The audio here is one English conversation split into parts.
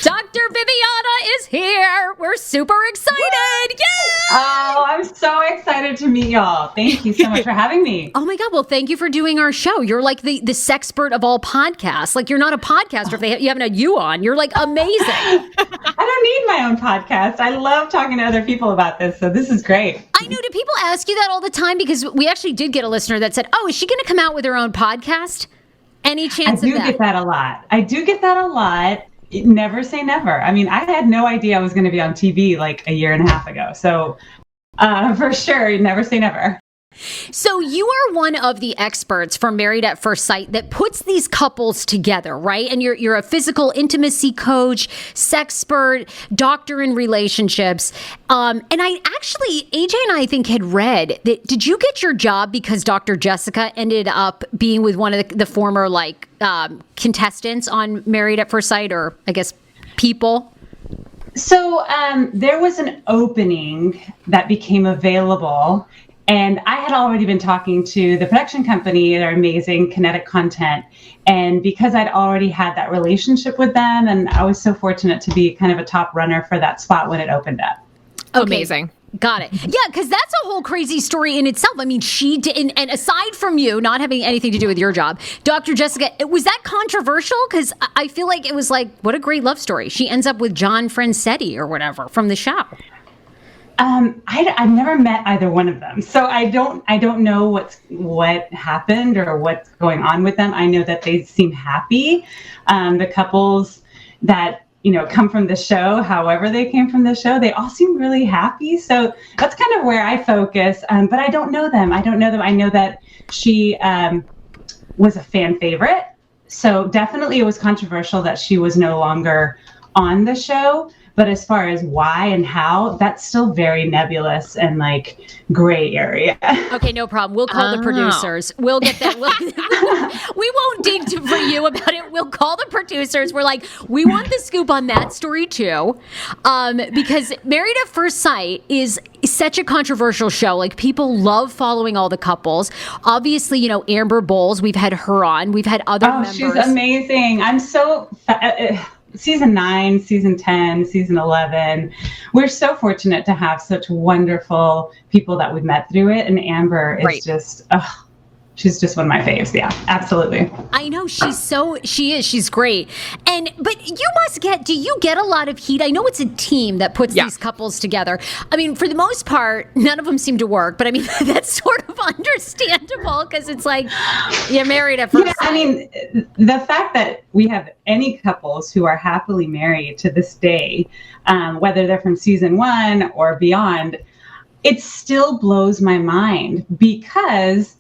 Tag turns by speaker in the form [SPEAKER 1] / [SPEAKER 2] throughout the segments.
[SPEAKER 1] Dr. Viviana is here. We're super excited. Yay!
[SPEAKER 2] Oh, I'm so excited to meet y'all. Thank you so much for having me.
[SPEAKER 1] Oh my God. Well, thank you for doing our show. You're like the sexpert of all podcasts. Like, you're not a podcaster if you haven't had you on. You're like amazing.
[SPEAKER 2] I don't need my own podcast. I love talking to other people about this. So this is great.
[SPEAKER 1] I know. Do people ask you that all the time? Because we actually did get a listener that said, oh, is she going to come out with her own podcast? Any chance of that?
[SPEAKER 2] I do get that a lot. Never say never. I mean, I had no idea I was going to be on TV like a year and a half ago. So for sure, never say never.
[SPEAKER 1] So you are one of the experts from Married at First Sight that puts these couples together, right? And you're a physical intimacy coach, sexpert, doctor in relationships. And I actually, AJ and I think had read that, did you get your job because Dr. Jessica ended up being with one of the former contestants on Married at First Sight, or I guess people?
[SPEAKER 2] So there was an opening that became available. And I had already been talking to the production company, they're amazing, Kinetic Content. And because I'd already had that relationship with them, and I was so fortunate to be kind of a top runner for that spot when it opened up.
[SPEAKER 1] Okay.
[SPEAKER 3] Amazing.
[SPEAKER 1] Got it. Yeah, because that's a whole crazy story in itself. I mean, she did, and aside from you not having anything to do with your job, Dr. Jessica, was that controversial? Because I feel like it was like, what a great love story. She ends up with John Francetti or whatever from the show.
[SPEAKER 2] I've never met either one of them, so I don't know what happened or what's going on with them. I know that they seem happy. The couples that come from the show, however they came from the show, they all seem really happy. So that's kind of where I focus. But I don't know them. I know that she was a fan favorite. So definitely it was controversial that she was no longer on the show. But as far as why and how, that's still very nebulous and like gray area.
[SPEAKER 1] Okay, no problem. We'll call the producers. We'll get that. We won't dig for you about it. We'll call the producers. We're like, we want the scoop on that story too. Because Married at First Sight is such a controversial show. Like, people love following all the couples. Obviously, Amber Bowles, we've had her on. We've had other members.
[SPEAKER 2] She's amazing. I'm so... Season 9, season 10, season 11. We're so fortunate to have such wonderful people that we've met through it. And Amber is just, she's just one of my faves. Yeah, absolutely.
[SPEAKER 1] I know she's great. But do you get a lot of heat? I know it's a team that puts these couples together. I mean, for the most part, none of them seem to work, but I mean, that's sort of understandable because it's like, you're married at first sight.
[SPEAKER 2] I mean, the fact that we have any couples who are happily married to this day, whether they're from season 1 or beyond, it still blows my mind because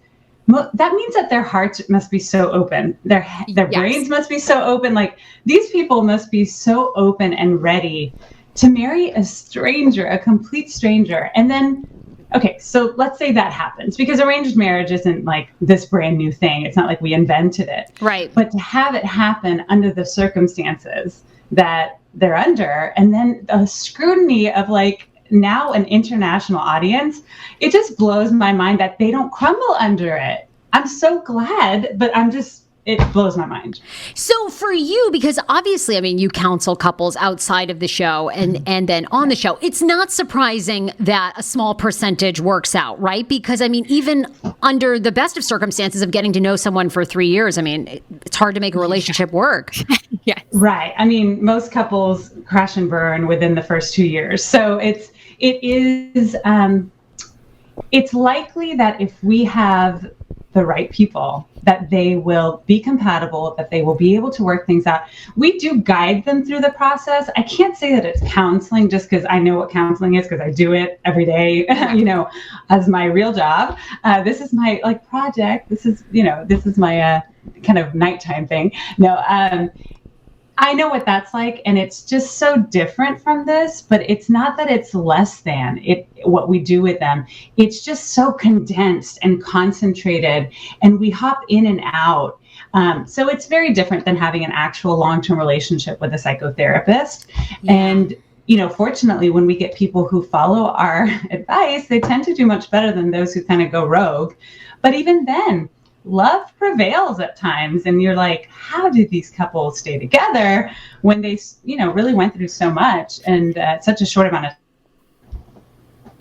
[SPEAKER 2] that means that their hearts must be so open. Their brains must be so open. Like, these people must be so open and ready to marry a stranger, a complete stranger. And then, okay, so let's say that happens, because arranged marriage isn't like this brand new thing. It's not like we invented it.
[SPEAKER 1] Right.
[SPEAKER 2] But to have it happen under the circumstances that they're under, and then the scrutiny of like, now an international audience, it just blows my mind that they don't crumble under it. I'm so glad, but it blows my mind.
[SPEAKER 1] So for you, because obviously, I mean, you counsel couples outside of the show and then on the show, it's not surprising that a small percentage works out, right? Because I mean, even under the best of circumstances of getting to know someone for 3 years, I mean, it's hard to make a relationship work.
[SPEAKER 2] Yes. Right. I mean, most couples crash and burn within the first 2 years. So it's likely that if we have the right people, that they will be compatible, that they will be able to work things out. We do guide them through the process. I can't say that it's counseling just because I know what counseling is because I do it every day, as my real job. This is my project. This is my kind of nighttime thing. No, I know what that's like, and it's just so different from this, but it's not that it's less than what we do with them. It's just so condensed and concentrated, and we hop in and out. So it's very different than having an actual long-term relationship with a psychotherapist. Yeah. And, fortunately, when we get people who follow our advice, they tend to do much better than those who kind of go rogue. But even then, love prevails at times. And you're like, how did these couples stay together when they, really went through so much and such a short amount of time?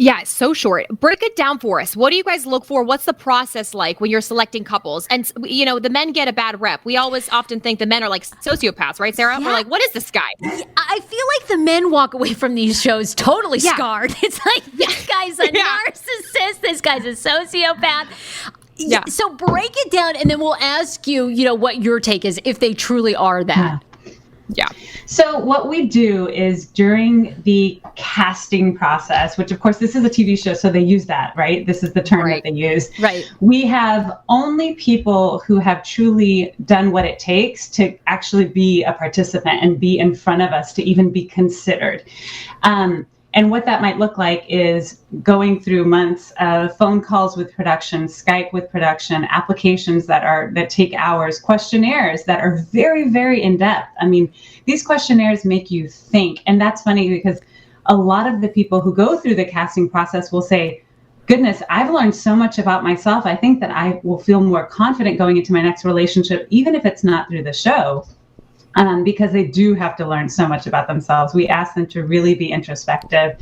[SPEAKER 3] Yeah, so short. Break it down for us. What do you guys look for? What's the process like when you're selecting couples? And, the men get a bad rep. We often think the men are like sociopaths, right, Sarah?
[SPEAKER 1] Yeah.
[SPEAKER 3] We're like, what is this guy?
[SPEAKER 1] I feel like the men walk away from these shows totally scarred. It's like, this guy's a narcissist. This guy's a sociopath.
[SPEAKER 3] Yeah.
[SPEAKER 1] So break it down, and then we'll ask you, what your take is if they truly are that.
[SPEAKER 3] Yeah.
[SPEAKER 2] So what we do is during the casting process, which of course this is a TV show, so they use that, right? This is the term that they use.
[SPEAKER 1] Right.
[SPEAKER 2] We have only people who have truly done what it takes to actually be a participant and be in front of us to even be considered. And what that might look like is going through months of phone calls with production, Skype with production, applications that take hours, questionnaires that are very, very in-depth. I mean, these questionnaires make you think. And that's funny because a lot of the people who go through the casting process will say, goodness, I've learned so much about myself. I think that I will feel more confident going into my next relationship, even if it's not through the show. Because they do have to learn so much about themselves. We ask them to really be introspective.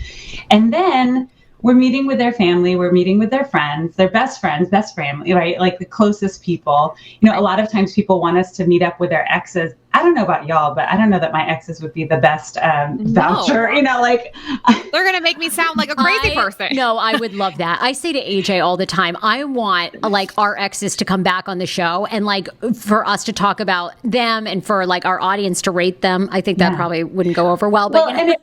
[SPEAKER 2] And then we're meeting with their family, we're meeting with their friends, their best friends, best family, right? Like the closest people. A lot of times people want us to meet up with their exes. I don't know about y'all, but I don't know that my exes would be the best voucher.
[SPEAKER 3] They're going to make me sound like a crazy person.
[SPEAKER 1] No, I would love that. I say to AJ all the time, I want our exes to come back on the show and for us to talk about them and for our audience to rate them. I think that probably wouldn't go over well. But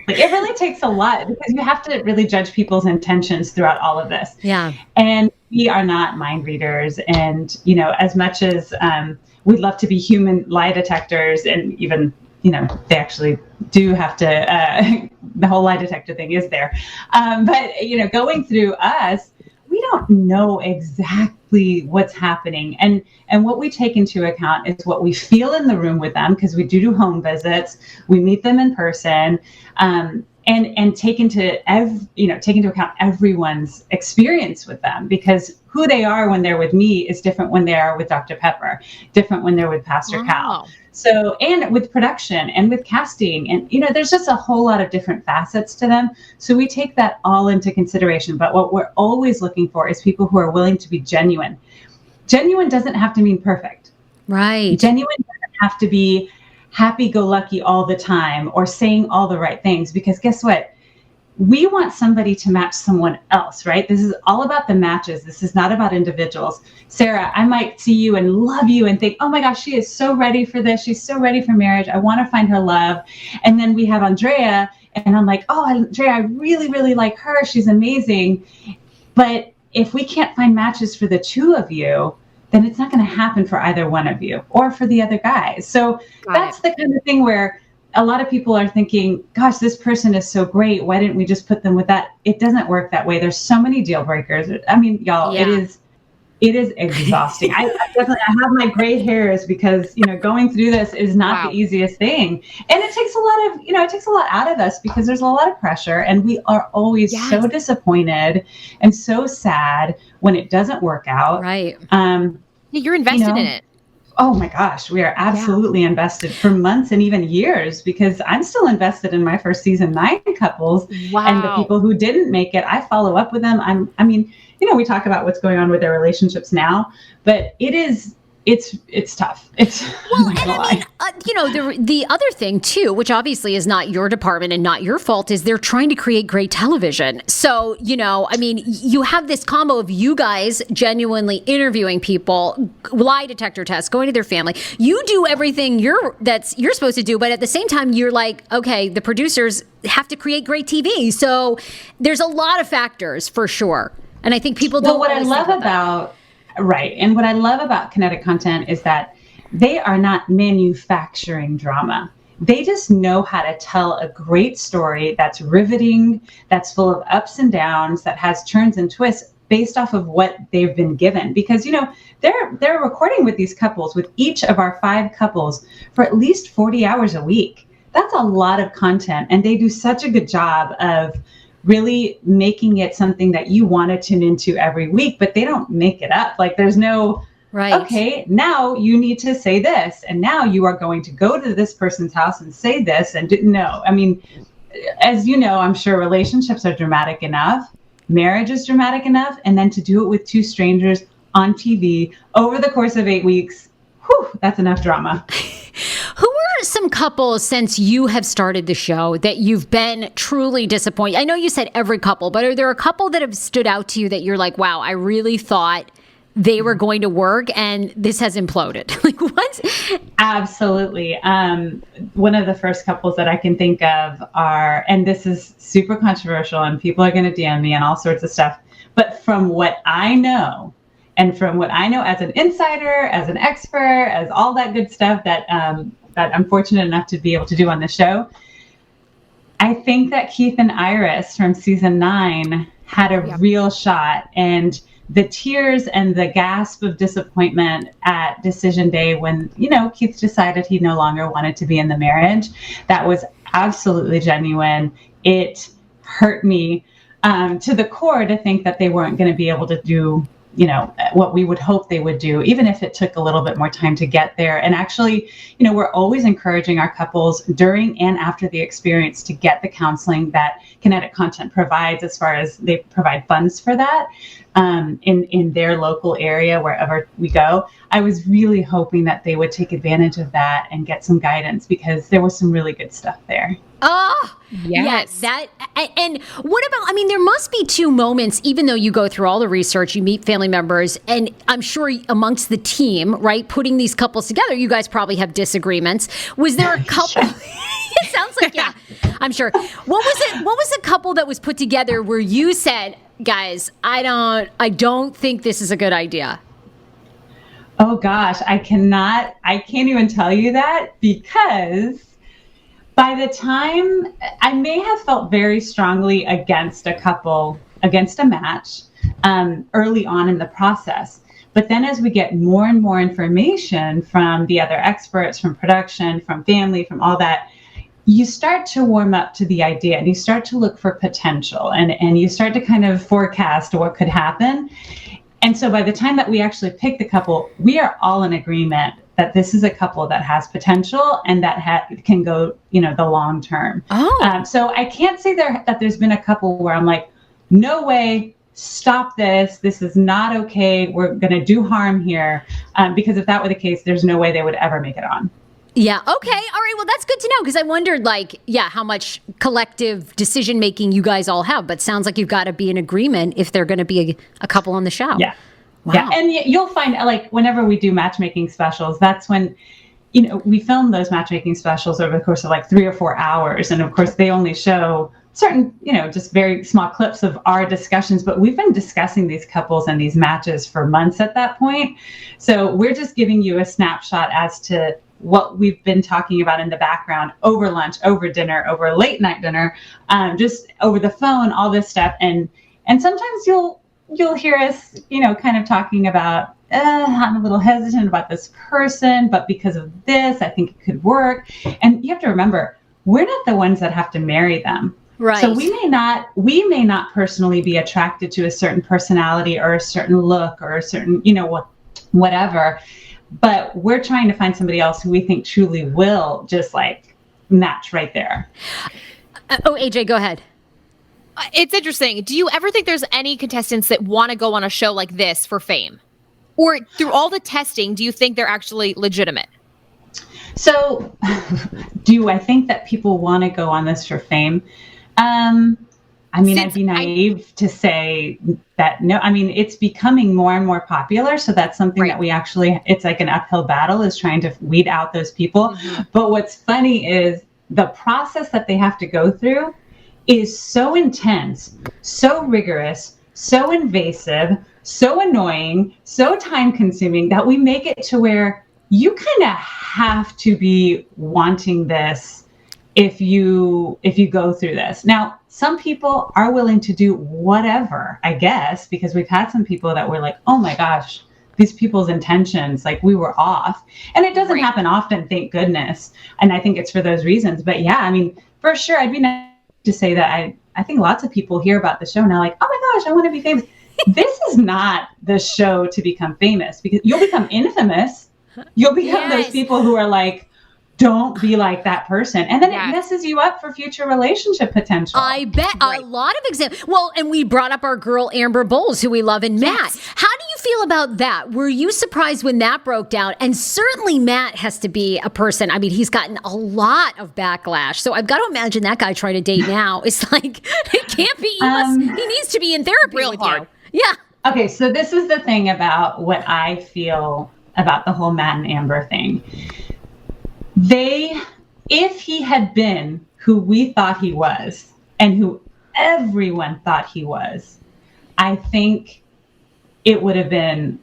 [SPEAKER 2] it really takes a lot because you have to really judge people's intentions throughout all of this.
[SPEAKER 1] Yeah.
[SPEAKER 2] And we are not mind readers. And, as much as we'd love to be human lie detectors, and even, they actually do have to, the whole lie detector thing is there. But, going through us, we don't know exactly what's happening. And what we take into account is what we feel in the room with them, because we do home visits, we meet them in person, and take into account everyone's experience with them, because who they are when they're with me is different when they are with Dr. Pepper, different when they're with Pastor Cal. So, and with production and with casting, and, there's just a whole lot of different facets to them. So we take that all into consideration. But what we're always looking for is people who are willing to be genuine. Genuine doesn't have to mean perfect.
[SPEAKER 1] Right.
[SPEAKER 2] Genuine doesn't have to be happy-go-lucky all the time or saying all the right things, because guess what? We want somebody to match someone else, right? This is all about the matches. This is not about individuals. Sarah, I might see you and love you and think, oh my gosh, she is so ready for this. She's so ready for marriage. I want to find her love. And then we have Andrea, and I'm like, oh, Andrea, I really, really like her. She's amazing. But if we can't find matches for the two of you, then it's not going to happen for either one of you or for the other guy. So that's the kind of thing where a lot of people are thinking, gosh, this person is so great. Why didn't we just put them with that? It doesn't work that way. There's so many deal breakers. I mean, y'all, it is exhausting. I have my gray hairs because, going through this is not the easiest thing. And it takes a lot out of us because there's a lot of pressure, and we are always so disappointed and so sad when it doesn't work out.
[SPEAKER 1] Right.
[SPEAKER 3] You're invested in it.
[SPEAKER 2] Oh my gosh, we are absolutely invested for months and even years, because I'm still invested in my first season 9 couples.
[SPEAKER 3] Wow.
[SPEAKER 2] And the people who didn't make it, I follow up with them. We talk about what's going on with their relationships now, but it's tough.
[SPEAKER 1] The other thing too, which obviously is not your department and not your fault, is they're trying to create great television. So, you have this combo of you guys genuinely interviewing people, lie detector tests, going to their family. You do everything you're supposed to do, but at the same time, you're like, okay, the producers have to create great TV. So there's a lot of factors for sure. And I think people don't.
[SPEAKER 2] What I love about and what I love about Kinetic Content is that they are not manufacturing drama. They just know how to tell a great story that's riveting, that's full of ups and downs, that has turns and twists based off of what they've been given. Because, they're recording with these couples, with each of our 5 couples, for at least 40 hours a week. That's a lot of content. And they do such a good job of really making it something that you want to tune into every week, but they don't make it up. Like there's no,
[SPEAKER 1] right.
[SPEAKER 2] Okay, now you need to say this, and now you are going to go to this person's house and say this, and no. I mean, as you know, I'm sure relationships are dramatic enough, marriage is dramatic enough, and then to do it with two strangers on TV over the course of 8 weeks, whew, that's enough drama.
[SPEAKER 1] Who are some couples since you have started the show that you've been truly disappointed? I know you said every couple, but are there a couple that have stood out to you that you're like, wow, I really thought they were going to work and this has imploded? Like what?
[SPEAKER 2] Absolutely. One of the first couples that I can think of are, and this is super controversial and people are going to DM me and all sorts of stuff, but from what I know, and from what I know as an insider, as an expert, as all that good stuff that I'm fortunate enough to be able to do on the show, I think that Keith and Iris from season 9 had a real shot. And the tears and the gasp of disappointment at decision day when, Keith decided he no longer wanted to be in the marriage, that was absolutely genuine. It hurt me to the core to think that they weren't going to be able to do what we would hope they would do, even if it took a little bit more time to get there. And actually, we're always encouraging our couples during and after the experience to get the counseling that Kinetic Content provides, as far as they provide funds for that in their local area, wherever we go. I was really hoping that they would take advantage of that and get some guidance, because there was some really good stuff there.
[SPEAKER 1] Oh, yes. And what about, there must be 2 moments, even though you go through all the research, you meet family members, and I'm sure amongst the team, right, putting these couples together, you guys probably have disagreements. Was there a couple? It sounds like, yeah, I'm sure. What was a couple that was put together where you said, guys, I don't think this is a good idea?
[SPEAKER 2] Oh gosh, I can't even tell you that, because by the time I may have felt very strongly against a match early on in the process. But then as we get more and more information from the other experts, from production, from family, from all that, you start to warm up to the idea and you start to look for potential and you start to kind of forecast what could happen. And so by the time that we actually pick the couple, we are all in agreement that this is a couple that has potential and that can go, the long term.
[SPEAKER 1] Oh.
[SPEAKER 2] So I can't say that there's been a couple where I'm like, no way, stop this. This is not okay. We're going to do harm here. Because if that were the case, there's no way they would ever make it on.
[SPEAKER 1] Yeah. Okay. All right. Well, that's good to know, because I wondered, how much collective decision making you guys all have. But sounds like you've got to be in agreement if they're going to be a couple on the show.
[SPEAKER 2] Yeah.
[SPEAKER 1] Wow.
[SPEAKER 2] Yeah. And you'll find, whenever we do matchmaking specials, that's when, we film those matchmaking specials over the course of 3 or 4 hours. And of course, they only show certain, just very small clips of our discussions. But we've been discussing these couples and these matches for months at that point. So we're just giving you a snapshot as to what we've been talking about in the background, over lunch, over dinner, over late night dinner, just over the phone, all this stuff. And sometimes you'll hear us, kind of talking about, I'm a little hesitant about this person, but because of this, I think it could work. And you have to remember, we're not the ones that have to marry them.
[SPEAKER 1] Right.
[SPEAKER 2] So we may not personally be attracted to a certain personality or a certain look or a certain, whatever. But we're trying to find somebody else who we think truly will just match right there.
[SPEAKER 1] AJ, go ahead.
[SPEAKER 3] It's interesting. Do you ever think there's any contestants that want to go on a show like this for fame? Or through all the testing, do you think they're actually legitimate?
[SPEAKER 2] So do I think that people want to go on this for fame? I'd be naive to say that no. It's becoming more and more popular. So that's something that we actually, it's like an uphill battle, is trying to weed out those people. Mm-hmm. But what's funny is the process that they have to go through is so intense, so rigorous, so invasive, so annoying, so time consuming, that we make it to where you kind of have to be wanting this if you go through this. Now, some people are willing to do whatever, I guess, because we've had some people that were like, oh my gosh, these people's intentions, we were off. And it doesn't happen often, thank goodness. And I think it's for those reasons. But yeah, for sure, I'd be nice to say that I think lots of people hear about the show now, like, oh my gosh, I want to be famous. This is not the show to become famous, because you'll become infamous. You'll become those people who are like, don't be like that person. And then it messes you up for future relationship potential.
[SPEAKER 1] I bet a lot of examples. Well, and we brought up our girl, Amber Bowles, who we love, and Matt. How do you feel about that? Were you surprised when that broke down? And certainly Matt has to be a person. I mean, he's gotten a lot of backlash. So I've got to imagine that guy trying to date now. It's like, it can't be. He needs to be in therapy
[SPEAKER 3] real
[SPEAKER 1] with
[SPEAKER 3] hard.
[SPEAKER 1] you. Yeah.
[SPEAKER 2] Okay, so this is the thing about what I feel about the whole Matt and Amber thing. If he had been who we thought he was and who everyone thought he was, I think it would have been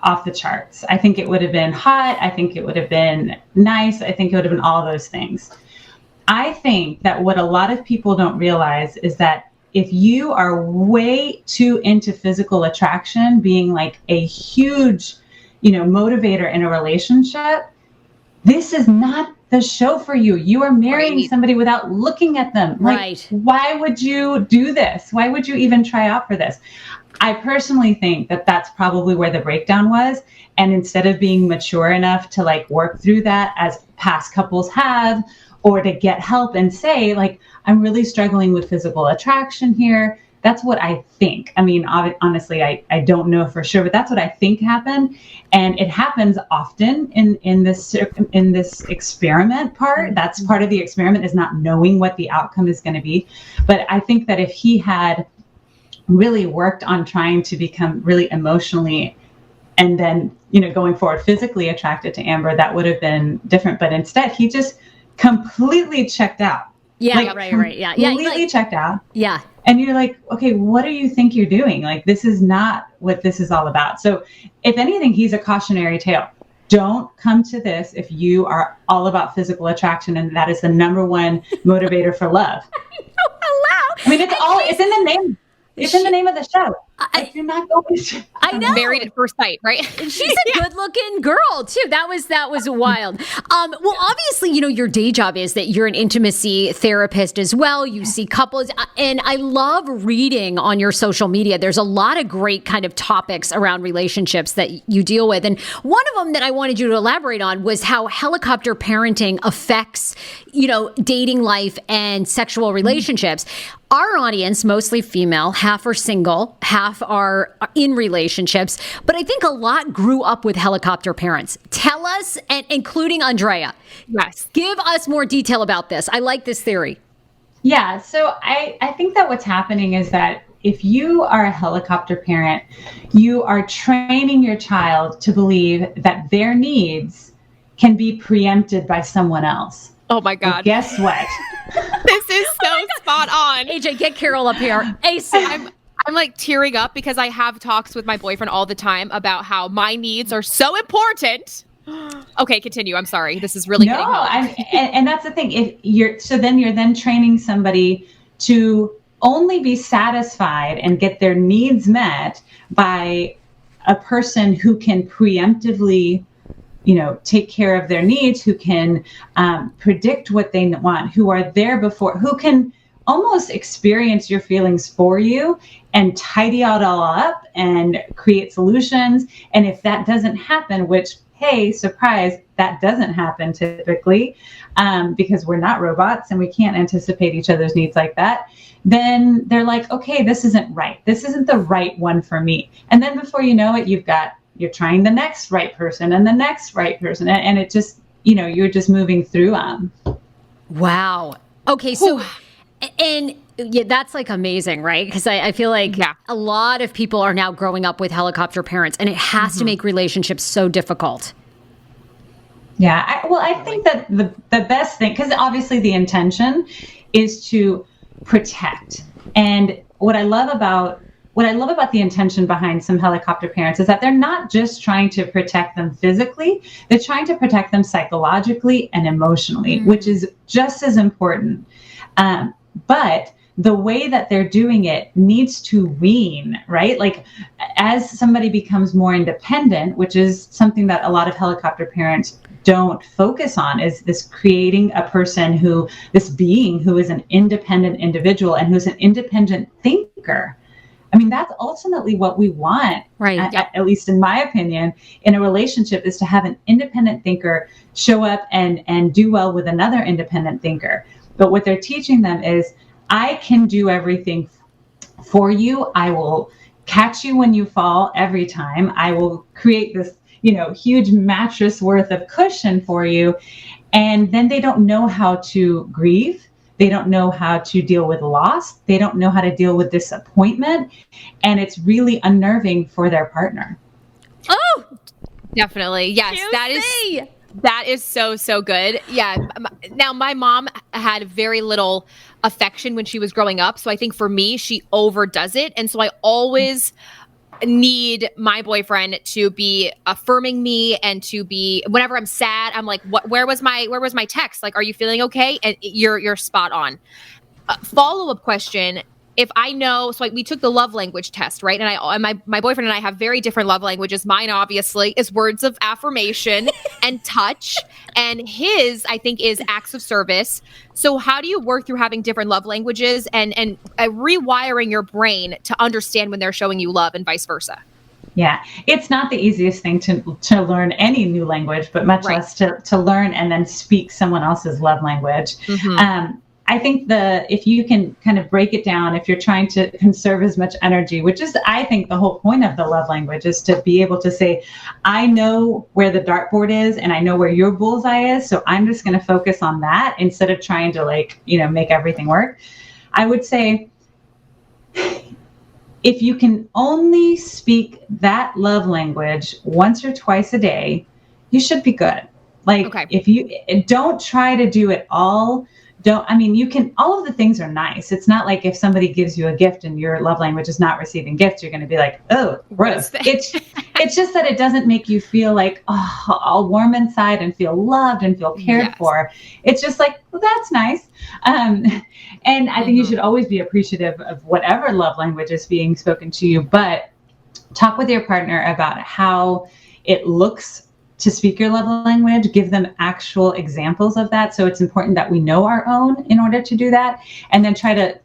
[SPEAKER 2] off the charts. I think it would have been hot. I think it would have been nice. I think it would have been all those things. I think that what a lot of people don't realize is that if you are way too into physical attraction, being like a huge, motivator in a relationship, this is not the show for you. You are marrying somebody without looking at them. Like, why would you do this? Why would you even try out for this? I personally think that that's probably where the breakdown was. And instead of being mature enough to like work through that as past couples have, or to get help and say, like, I'm really struggling with physical attraction here. That's what I think. I mean, honestly, I don't know for sure, but that's what I think happened. And it happens often in this experiment part. That's part of the experiment, is not knowing what the outcome is going to be. But I think that if he had really worked on trying to become really emotionally and then, going forward physically attracted to Amber, that would have been different. But instead, he just completely checked out.
[SPEAKER 1] Yeah, right. Yeah.
[SPEAKER 2] Completely checked out.
[SPEAKER 1] Yeah.
[SPEAKER 2] And you're like, okay, what do you think you're doing? Like, this is not what this is all about. So if anything, he's a cautionary tale. Don't come to this if you are all about physical attraction and that is the number one motivator for love. I mean, it's in the name. It's in the name of the show. You're not going to.
[SPEAKER 1] I know.
[SPEAKER 3] Married at first sight, right?
[SPEAKER 1] She's a good-looking girl too. That was wild. Well, obviously, your day job is that you're an intimacy therapist as well. You see couples, and I love reading on your social media. There's a lot of great kind of topics around relationships that you deal with, and one of them that I wanted you to elaborate on was how helicopter parenting affects, dating life and sexual relationships. Our audience, mostly female, half are single, half are in relationships, but I think a lot grew up with helicopter parents. Tell us, and including Andrea.
[SPEAKER 3] Yes.
[SPEAKER 1] Give us more detail about this. I like this theory.
[SPEAKER 2] Yeah, so I think that what's happening is that if you are a helicopter parent, you are training your child to believe that their needs can be preempted by someone else.
[SPEAKER 3] Oh my God.
[SPEAKER 2] Well, guess what?
[SPEAKER 3] This is so spot on.
[SPEAKER 1] AJ, get Carol up here. ASAP.
[SPEAKER 3] I'm like tearing up because I have talks with my boyfriend all the time about how my needs are so important. Okay, continue. I'm sorry. This is really getting home.
[SPEAKER 2] And that's the thing. If you're then training somebody to only be satisfied and get their needs met by a person who can preemptively, take care of their needs, who can predict what they want, who are there before, who can almost experience your feelings for you and tidy it all up and create solutions. And if that doesn't happen, which, hey, surprise, that doesn't happen typically, because we're not robots and we can't anticipate each other's needs like that, then they're like, okay, this isn't right. This isn't the right one for me. And then before you know it, you're trying the next right person and the next right person. And it just, you're just moving through them.
[SPEAKER 1] Wow. Okay. So, and yeah, that's like amazing, right? Because I feel like a lot of people are now growing up with helicopter parents, and it has to make relationships so difficult.
[SPEAKER 2] Yeah. I think that the best thing, because obviously the intention is to protect. And what I love about the intention behind some helicopter parents is that they're not just trying to protect them physically, they're trying to protect them psychologically and emotionally, which is just as important. But the way that they're doing it needs to wean, right? Like, as somebody becomes more independent, which is something that a lot of helicopter parents don't focus on is this creating a person this being who is an independent individual and who's an independent thinker. I mean, that's ultimately what we want,
[SPEAKER 1] right?
[SPEAKER 2] At least in my opinion, in a relationship, is to have an independent thinker show up and do well with another independent thinker. But what they're teaching them is, I can do everything for you. I will catch you when you fall every time. I will create this, huge mattress worth of cushion for you. And then they don't know how to grieve. They don't know how to deal with loss. They don't know how to deal with disappointment. And it's really unnerving for their partner.
[SPEAKER 3] Oh, definitely. Yes, that is so good. Yeah. Now, my mom had very little affection when she was growing up. So I think for me, she overdoes it. And so I always need my boyfriend to be affirming me and to be, whenever I'm sad, I'm like, where was my text? Like, are you feeling okay? And you're spot on. Follow-up question. If I know, so we took the love language test, right? And my boyfriend and I have very different love languages. Mine, obviously, is words of affirmation and touch. And his, I think, is acts of service. So how do you work through having different love languages and rewiring your brain to understand when they're showing you love and vice versa?
[SPEAKER 2] Yeah, it's not the easiest thing to learn any new language, but much less to learn and then speak someone else's love language. Mm-hmm. I think if you can kind of break it down, if you're trying to conserve as much energy, which is, I think, the whole point of the love language, is to be able to say, I know where the dartboard is and I know where your bullseye is. So I'm just going to focus on that instead of trying to make everything work. I would say, if you can only speak that love language once or twice a day, you should be good. If you don't try to do it all, you can, all of the things are nice. It's not like if somebody gives you a gift and your love language is not receiving gifts, you're going to be like, oh, gross. It's just that it doesn't make you feel like, oh, all warm inside and feel loved and feel cared for. It's just like, well, that's nice. And I think you should always be appreciative of whatever love language is being spoken to you, but talk with your partner about how it looks to speak your love language, give them actual examples of that. So it's important that we know our own in order to do that. And then try to,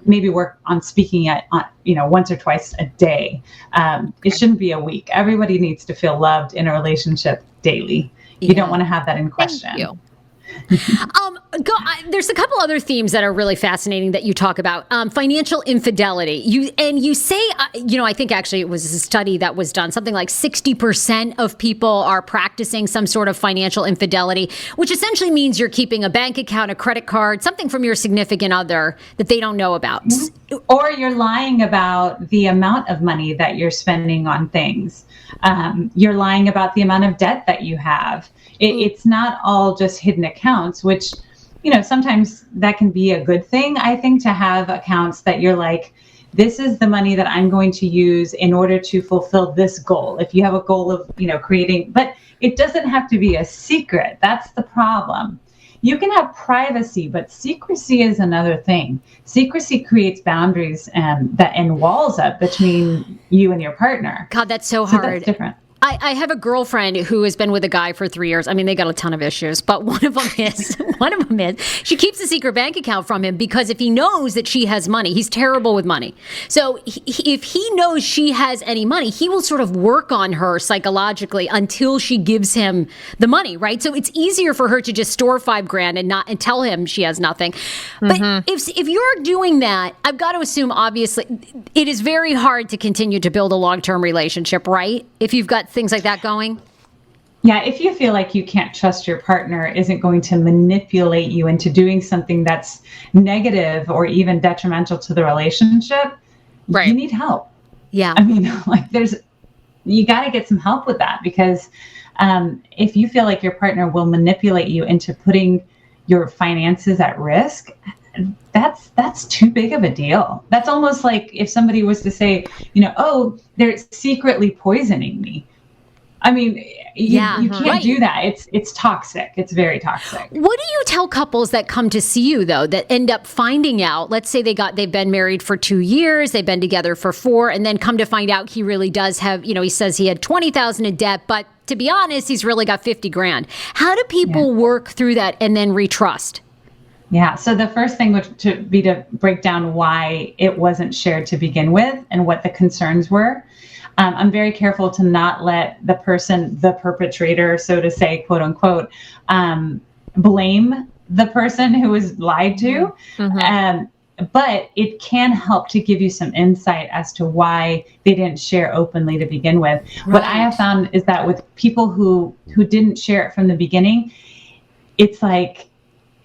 [SPEAKER 2] maybe work on speaking it on, once or twice a day. It shouldn't be a week. Everybody needs to feel loved in a relationship daily. You don't want to have that in question.
[SPEAKER 3] Thank you.
[SPEAKER 1] There's a couple other themes that are really fascinating that you talk about. Financial infidelity. You say, I think actually it was a study that was done. Something like 60% of people are practicing some sort of financial infidelity, which essentially means you're keeping a bank account, a credit card, something from your significant other that they don't know about.
[SPEAKER 2] Or you're lying about the amount of money that you're spending on things. You're lying about the amount of debt that you have. It's not all just hidden accounts, which, sometimes that can be a good thing, I think, to have accounts that you're like, this is the money that I'm going to use in order to fulfill this goal. If you have a goal of, creating, but it doesn't have to be a secret. That's the problem. You can have privacy, but secrecy is another thing. Secrecy creates boundaries and walls up between you and your partner.
[SPEAKER 1] God, that's so hard.
[SPEAKER 2] That's different.
[SPEAKER 1] I have a girlfriend who has been with a guy for 3 years. I mean, they got a ton of issues, but one of them is she keeps a secret bank account from him because if he knows that she has money, he's terrible with money. So if he knows she has any money, he will sort of work on her psychologically until she gives him the money, right? So it's easier for her to just store $5,000 and tell him she has nothing. But if you're doing that, I've got to assume, obviously, it is very hard to continue to build a long-term relationship, right? If you've got things like that going?
[SPEAKER 2] Yeah, if you feel like you can't trust your partner isn't going to manipulate you into doing something that's negative or even detrimental to the relationship, you need help.
[SPEAKER 1] Yeah.
[SPEAKER 2] I mean, you got to get some help with that because if you feel like your partner will manipulate you into putting your finances at risk, that's too big of a deal. That's almost like if somebody was to say, oh, they're secretly poisoning me. I mean, you can't do that. It's toxic. It's very toxic.
[SPEAKER 1] What do you tell couples that come to see you though, that end up finding out, let's say they've been married for 2 years, they've been together for 4, and then come to find out he really does have, he says he had 20,000 in debt, but to be honest, he's really got 50 grand. How do people work through that and then retrust?
[SPEAKER 2] Yeah. So the first thing would be to break down why it wasn't shared to begin with and what the concerns were. I'm very careful to not let the person, the perpetrator, so to say, quote unquote, blame the person who was lied to. But it can help to give you some insight as to why they didn't share openly to begin with. Right. What I have found is that with people who didn't share it from the beginning, it's like,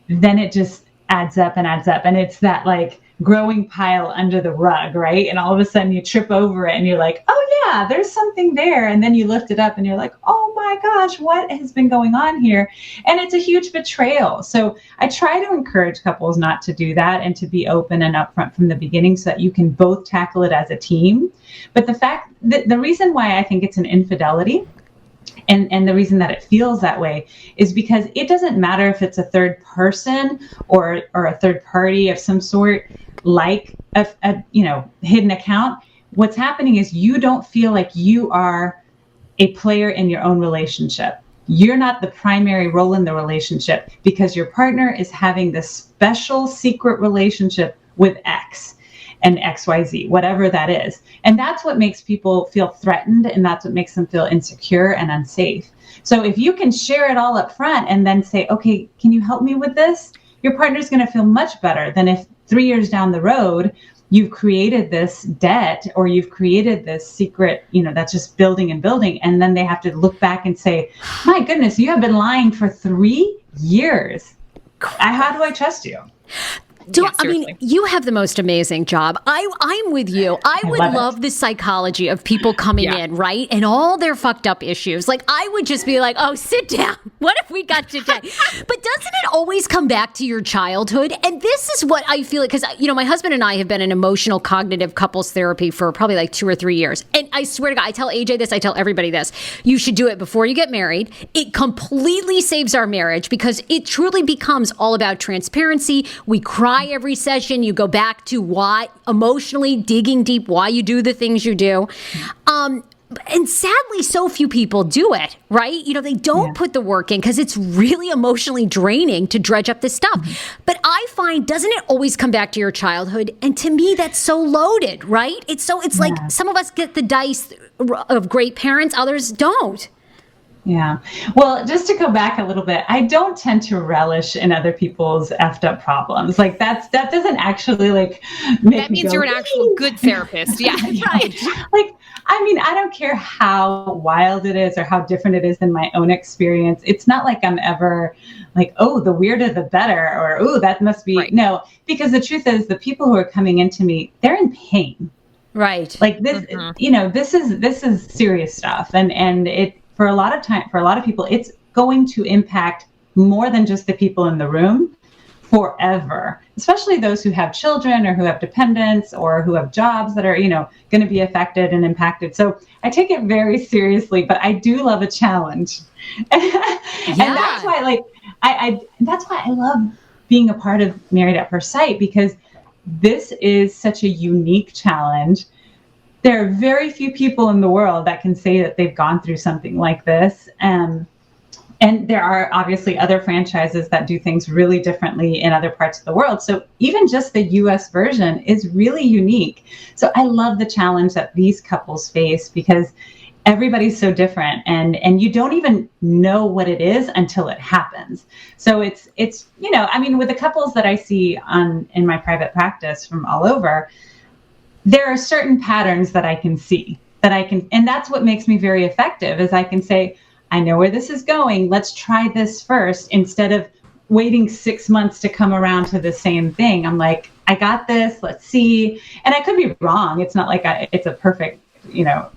[SPEAKER 2] then it just adds up. And it's that like growing pile under the rug, right? And all of a sudden you trip over it and you're like, oh yeah, there's something there. And then you lift it up and you're like, oh my gosh, what has been going on here? And it's a huge betrayal. So I try to encourage couples not to do that and to be open and upfront from the beginning so that you can both tackle it as a team. But the reason why I think it's an infidelity and the reason that it feels that way is because it doesn't matter if it's a third person or a third party of some sort, like a hidden account. What's happening is you don't feel like you are a player in your own relationship. You're not the primary role in the relationship because your partner is having this special secret relationship with X and XYZ, whatever that is. And that's what makes people feel threatened, and that's what makes them feel insecure and unsafe. So if you can share it all up front and then say, okay, can you help me with this? Your partner's going to feel much better than if 3 years down the road, you've created this debt or you've created this secret, that's just building and building. And then they have to look back and say, my goodness, you have been lying for 3 years. How do I trust you?
[SPEAKER 1] You have the most amazing job. I'm with you. I would love the psychology of people coming in, right? And all their fucked up issues. Like, I would just be like, oh, sit down. What have we got today? But doesn't it always come back to your childhood? And this is what I feel like, because, my husband and I have been in emotional cognitive couples therapy for probably like 2 or 3 years. And I swear to God, I tell AJ this, I tell everybody this. You should do it before you get married. It completely saves our marriage because it truly becomes all about transparency. We cry every session. You go back to why, emotionally digging deep, why you do the things you do. And sadly, so few people do it, right? They don't put the work in because it's really emotionally draining to dredge up this stuff. But I find, doesn't it always come back to your childhood? And to me, that's so loaded, right? It's like some of us get the dice of great parents, others don't.
[SPEAKER 2] Yeah. Well, just to go back a little bit, I don't tend to relish in other people's effed up problems. Like that doesn't actually make
[SPEAKER 3] that means you're an actual good therapist. Yeah. Right.
[SPEAKER 2] I don't care how wild it is or how different it is than my own experience. It's not like I'm ever like, oh, the weirder the better, or, oh, that must be no, because the truth is the people who are coming into me, they're in pain.
[SPEAKER 1] Right.
[SPEAKER 2] Like this, this is serious stuff. And it, for a lot of people, it's going to impact more than just the people in the room forever, especially those who have children or who have dependents or who have jobs that are, going to be affected and impacted. So I take it very seriously, but I do love a challenge. And that's why, that's why I love being a part of Married at First Sight, because this is such a unique challenge. There are very few people in the world that can say that they've gone through something like this. And there are obviously other franchises that do things really differently in other parts of the world. So even just the US version is really unique. So I love the challenge that these couples face because everybody's so different and you don't even know what it is until it happens. So it's with the couples that I see in my private practice from all over, there are certain patterns that I can see and that's what makes me very effective is I can say, I know where this is going. Let's try this first instead of waiting 6 months to come around to the same thing. I'm like, I got this. Let's see. And I could be wrong. It's not like it's a perfect,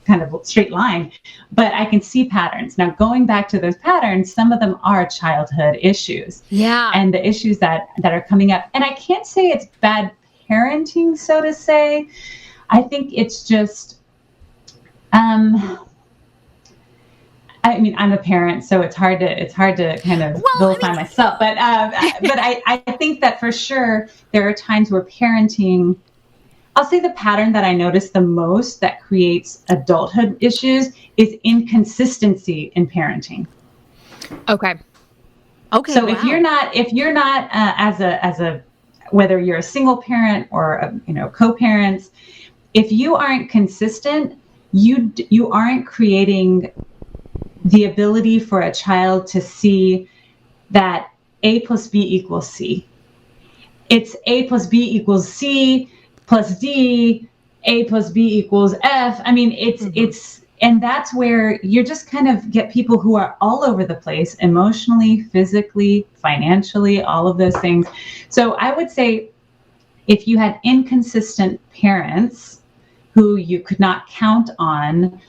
[SPEAKER 2] kind of straight line, but I can see patterns. Now, going back to those patterns, some of them are childhood issues. Yeah. And the issues that are coming up. And I can't say it's bad parenting, so to say. I think it's just, I mean, I'm a parent, so it's hard to kind of vilify myself. But I think that for sure there are times where parenting, I'll say the pattern that I notice the most that creates adulthood issues is inconsistency in parenting.
[SPEAKER 3] Okay.
[SPEAKER 2] So if you're not as a whether you're a single parent or co-parents, if you aren't consistent, you aren't creating the ability for a child to see that A plus B equals C. It's A plus B equals C plus D, A plus B equals F. I mean, and that's where you just kind of get people who are all over the place, emotionally, physically, financially, all of those things. So I would say if you had inconsistent parents who you could not count on,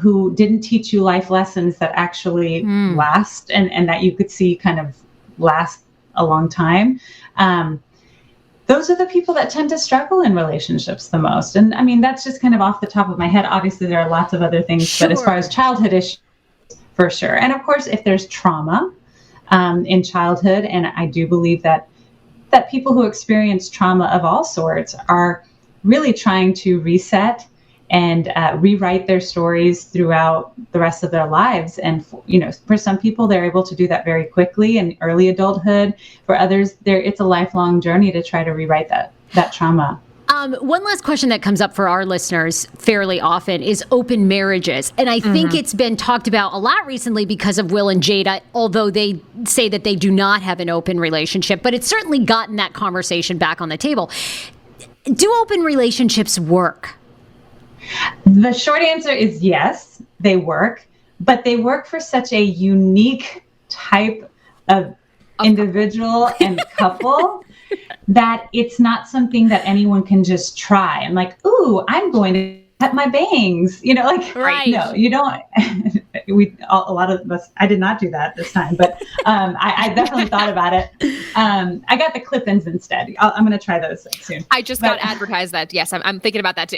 [SPEAKER 2] who didn't teach you life lessons that actually last and that you could see kind of last a long time, those are the people that tend to struggle in relationships the most. And I mean, that's just kind of off the top of my head. Obviously, there are lots of other things, But as far as childhood issues, for sure. And of course, if there's trauma in childhood, and I do believe that people who experience trauma of all sorts are really trying to reset and rewrite their stories throughout the rest of their lives. And, for some people, they're able to do that very quickly in early adulthood. For others, it's a lifelong journey to try to rewrite that trauma.
[SPEAKER 1] One last question that comes up for our listeners fairly often is open marriages. And I think it's been talked about a lot recently because of Will and Jada, although they say that they do not have an open relationship. But it's certainly gotten that conversation back on the table. Do open relationships work?
[SPEAKER 2] The short answer is yes, they work, but they work for such a unique type of individual and couple that it's not something that anyone can just try. And like, ooh, I'm going to cut my bangs,
[SPEAKER 1] right.
[SPEAKER 2] No, you don't. A lot of us, I did not do that this time, but I definitely thought about it. I got the clip-ins instead. I'm going to try those soon.
[SPEAKER 3] I just got advertised that. Yes, I'm thinking about that too.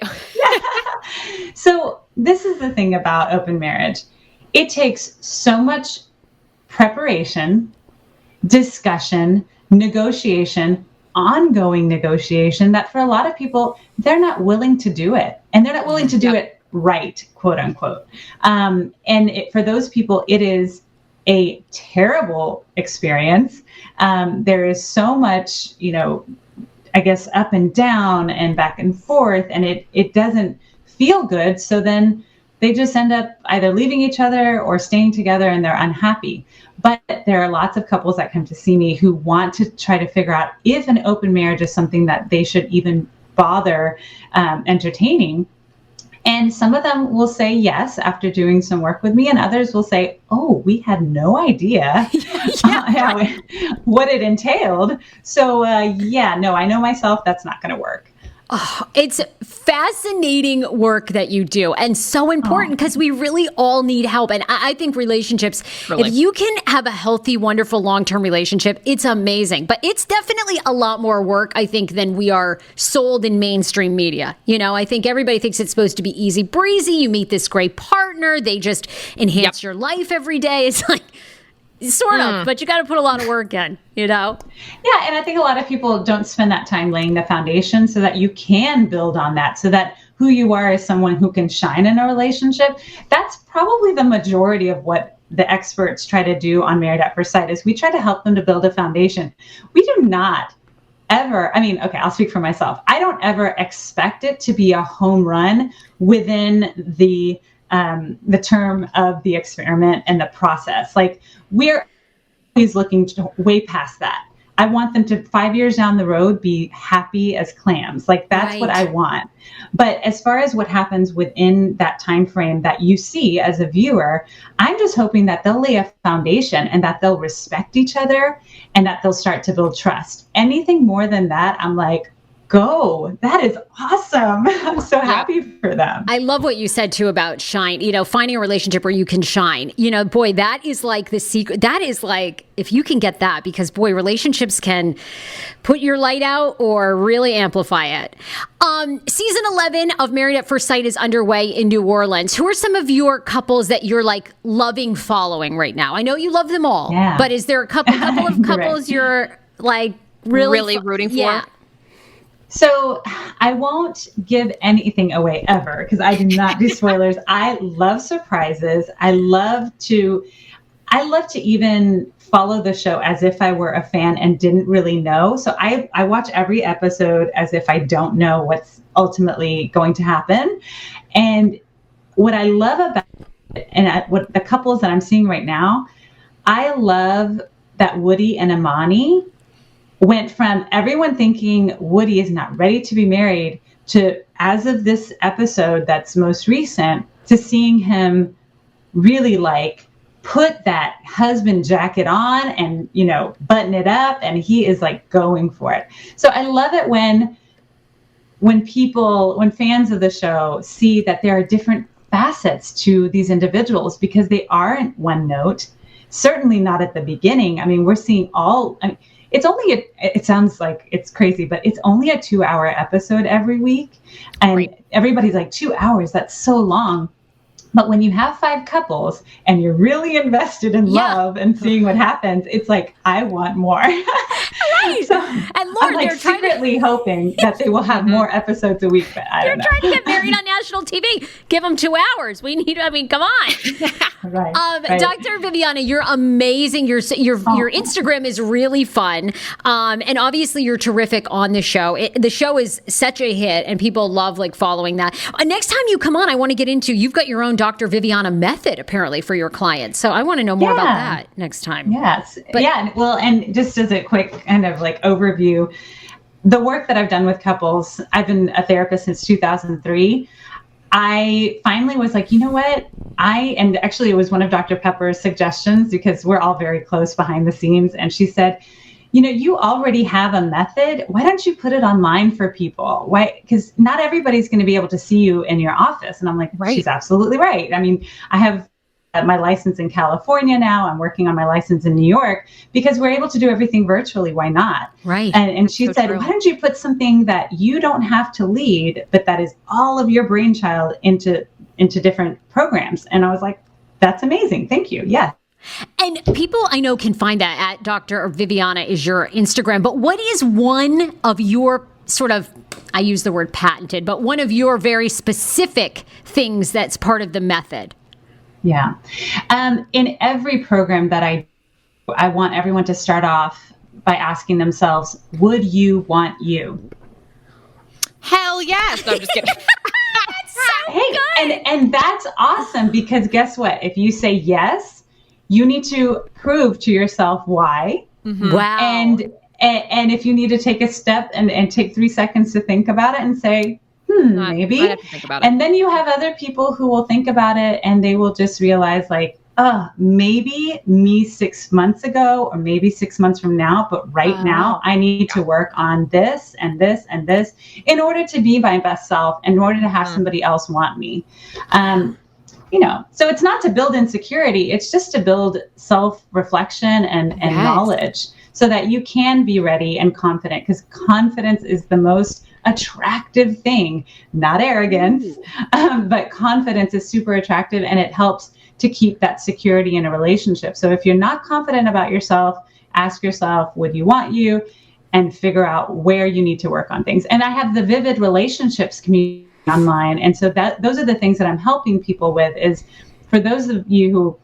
[SPEAKER 2] So this is the thing about open marriage. It takes so much preparation, discussion, negotiation, ongoing negotiation that for a lot of people, they're not willing to do it. And they're not willing to do it right, quote unquote. For those people, it is a terrible experience. There is so much, I guess, up and down and back and forth, and it doesn't feel good. So then they just end up either leaving each other or staying together, and they're unhappy. But there are lots of couples that come to see me who want to try to figure out if an open marriage is something that they should even bother entertaining. And some of them will say yes after doing some work with me, and others will say, oh, we had no idea what it entailed. So I know myself, that's not going to work.
[SPEAKER 1] Oh, it's fascinating work that you do, and so important because we really all need help. And I think relationships, if you can have a healthy, wonderful, long-term relationship, it's amazing. But it's definitely a lot more work, I think, than we are sold in mainstream media. I think everybody thinks it's supposed to be easy breezy. You meet this great partner. They just enhance your life every day. It's like, sort of, but you got to put a lot of work in, Yeah,
[SPEAKER 2] and I think a lot of people don't spend that time laying the foundation so that you can build on that, so that who you are is someone who can shine in a relationship. That's probably the majority of what the experts try to do on Married at First Sight is we try to help them to build a foundation. We do not ever, I'll speak for myself. I don't ever expect it to be a home run within the term of the experiment and the process. Like, we're always looking to way past that. I want them to 5 years down the road be happy as clams. Like, that's what I want. But as far as what happens within that time frame that you see as a viewer, I'm just hoping that they'll lay a foundation and that they'll respect each other and that they'll start to build trust. Anything more than that, I'm like, go. That is awesome. I'm so happy for them.
[SPEAKER 1] I love what you said too about shine, finding a relationship where you can shine. Boy, that is like the secret. That is like, if you can get that, because boy, relationships can put your light out or really amplify it. Season 11 of Married at First Sight is underway in New Orleans. Who are some of your couples that you're like loving following right now? I know you love them all, but is there a couple of couples you're like really
[SPEAKER 3] rooting for?
[SPEAKER 1] Yeah.
[SPEAKER 2] So I won't give anything away ever because I do not do spoilers. I love surprises. I love to even follow the show as if I were a fan and didn't really know. So I watch every episode as if I don't know what's ultimately going to happen. And what I love about it, and what the couples that I'm seeing right now, I love that Woody and Amani went from everyone thinking Woody is not ready to be married to, as of this episode that's most recent, to seeing him really like put that husband jacket on and, button it up, and he is like going for it. So I love it when fans of the show see that there are different facets to these individuals, because they aren't one note, certainly not at the beginning. I mean, we're seeing it sounds like it's crazy, but it's only a 2-hour episode every week. And everybody's like, 2 hours, that's so long. But when you have 5 couples and you're really invested in love and seeing what happens, it's like, I want more.
[SPEAKER 1] Right.
[SPEAKER 2] So
[SPEAKER 1] and Lord,
[SPEAKER 2] I'm like secretly hoping that they will have more episodes a week, but I don't know.
[SPEAKER 1] They're trying to get married on national TV. Give them 2 hours. Come on.
[SPEAKER 2] Right.
[SPEAKER 1] Dr. Viviana, you're amazing. Your Instagram is really fun. And obviously you're terrific on the show. The show is such a hit and people love like following that. Next time you come on, I want to get into, you've got your own Dr. Viviana method apparently for your clients. So I want to know more about that next time.
[SPEAKER 2] Yes. Well, and just as a quick kind of like overview, the work that I've done with couples, I've been a therapist since 2003. I finally was like, you know what? And actually it was one of Dr. Pepper's suggestions, because we're all very close behind the scenes. And she said, you already have a method. Why don't you put it online for people? Why? Because not everybody's going to be able to see you in your office. And I'm like, she's absolutely right. I mean, I have my license in California now. I'm working on my license in New York, because we're able to do everything virtually. Why not?
[SPEAKER 1] Right.
[SPEAKER 2] And she said, why don't you put something that you don't have to lead, but that is all of your brainchild into different programs? And I was like, that's amazing. Thank you. Yeah.
[SPEAKER 1] And people I know can find that at Dr. Viviana is your Instagram. But what is one of your sort of, I use the word patented, but one of your very specific things that's part of the method?
[SPEAKER 2] Yeah. In every program that I want everyone to start off by asking themselves, would you want you?
[SPEAKER 3] Hell yes. No, I'm just kidding.
[SPEAKER 1] That's so good.
[SPEAKER 2] And that's awesome, because guess what? If you say yes, you need to prove to yourself why.
[SPEAKER 1] Mm-hmm. Wow.
[SPEAKER 2] And if you need to take a step and take 3 seconds to think about it and say, maybe.
[SPEAKER 3] I have to think about it.
[SPEAKER 2] And then you have other people who will think about it and they will just realize like, maybe me 6 months ago, or maybe 6 months from now, but right now I need to work on this and this and this in order to be my best self, in order to have somebody else want me. So it's not to build insecurity. It's just to build self-reflection and knowledge, so that you can be ready and confident, because confidence is the most attractive thing, not arrogance, but confidence is super attractive, and it helps to keep that security in a relationship. So if you're not confident about yourself, ask yourself, would you want you? And figure out where you need to work on things. And I have the Vivid Relationships community online. And so those are the things that I'm helping people with, is for those of you who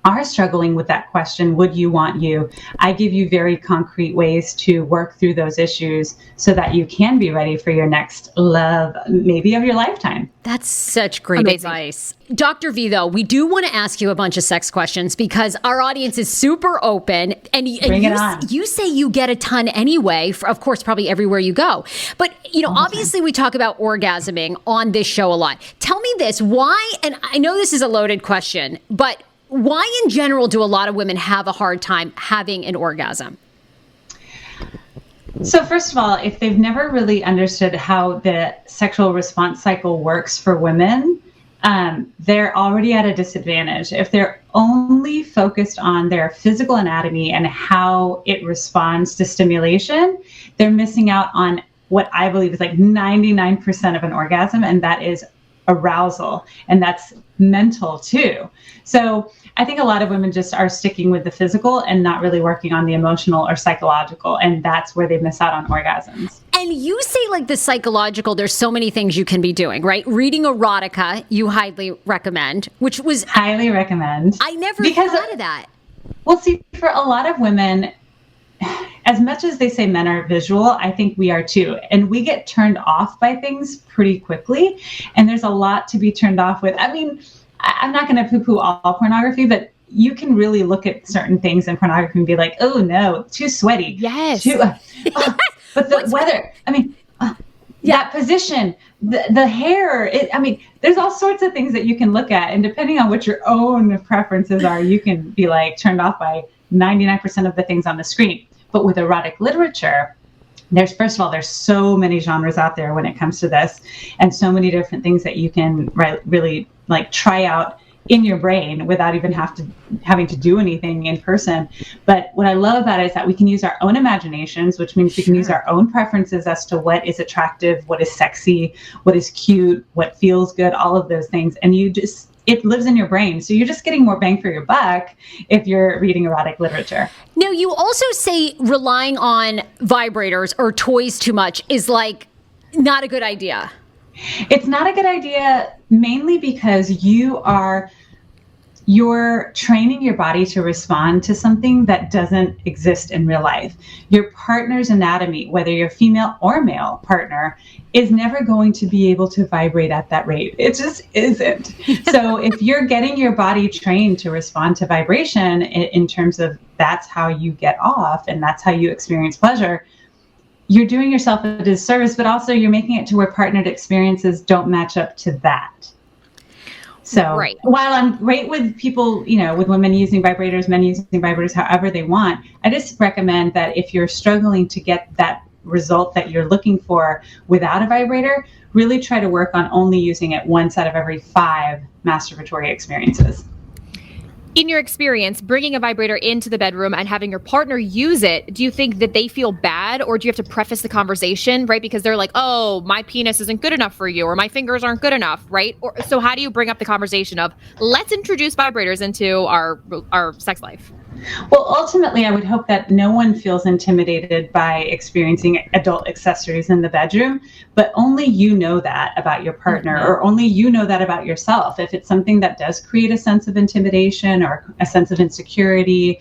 [SPEAKER 2] are struggling with that question, would you want you? I give you very concrete ways to work through those issues so that you can be ready for your next love, maybe of your lifetime.
[SPEAKER 1] That's such great advice. Dr. V, though, we do want to ask you a bunch of sex questions because our audience is super open. And you say you get a ton anyway, of course, probably everywhere you go. But, obviously we talk about orgasming on this show a lot. Tell me this, why, and I know this is a loaded question, but why in general do a lot of women have a hard time having an orgasm?
[SPEAKER 2] So first of all, if they've never really understood how the sexual response cycle works for women, they're already at a disadvantage. If they're only focused on their physical anatomy and how it responds to stimulation, they're missing out on what I believe is like 99% of an orgasm, and that is arousal. And that's mental too. So I think a lot of women just are sticking with the physical and not really working on the emotional or psychological. And that's where they miss out on orgasms.
[SPEAKER 1] And you say like the psychological, there's so many things you can be doing, right? Reading erotica, you highly recommend, which was...
[SPEAKER 2] Highly recommend.
[SPEAKER 1] I never thought of that.
[SPEAKER 2] Well, see, for a lot of women, as much as they say men are visual, I think we are too. And we get turned off by things pretty quickly. And there's a lot to be turned off with. I mean, I'm not going to poo-poo all pornography, but you can really look at certain things in pornography and be like, oh no, too sweaty.
[SPEAKER 3] Yes.
[SPEAKER 2] But the weather, I mean, that position, the hair, there's all sorts of things that you can look at. And depending on what your own preferences are, you can be like turned off by 99% of the things on the screen. But with erotic literature, first of all, there's so many genres out there when it comes to this, and so many different things that you can really like try out in your brain without even having to do anything in person. But what I love about it is that we can use our own imaginations, which means we can use our own preferences as to what is attractive, what is sexy, what is cute, what feels good, all of those things. And it lives in your brain. So you're just getting more bang for your buck if you're reading erotic literature.
[SPEAKER 1] Now, you also say relying on vibrators or toys too much is like not a good idea.
[SPEAKER 2] It's not a good idea, mainly because you're training your body to respond to something that doesn't exist in real life. Your partner's anatomy, whether you're female or male partner, is never going to be able to vibrate at that rate. It just isn't. So if you're getting your body trained to respond to vibration in terms of that's how you get off and that's how you experience pleasure, you're doing yourself a disservice, but also you're making it to where partnered experiences don't match up to that. So while I'm great with people, with women using vibrators, men using vibrators, however they want, I just recommend that if you're struggling to get that result that you're looking for without a vibrator, really try to work on only using it once out of every 5 masturbatory experiences.
[SPEAKER 3] In your experience, bringing a vibrator into the bedroom and having your partner use it, do you think that they feel bad, or do you have to preface the conversation, right? Because they're like, oh, my penis isn't good enough for you, or my fingers aren't good enough, right? So how do you bring up the conversation of, let's introduce vibrators into our sex life?
[SPEAKER 2] Well, ultimately, I would hope that no one feels intimidated by experiencing adult accessories in the bedroom, but only you know that about your partner, or only you know that about yourself. If it's something that does create a sense of intimidation or a sense of insecurity,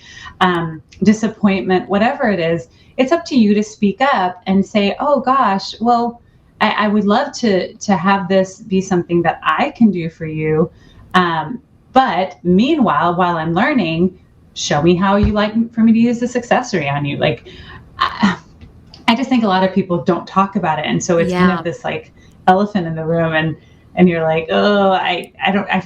[SPEAKER 2] disappointment, whatever it is, it's up to you to speak up and say, oh gosh, well, I would love to have this be something that I can do for you. But meanwhile, while I'm learning, show me how you like for me to use this accessory on you. Like, I just think a lot of people don't talk about it. And so it's kind of this like elephant in the room, and you're like, oh,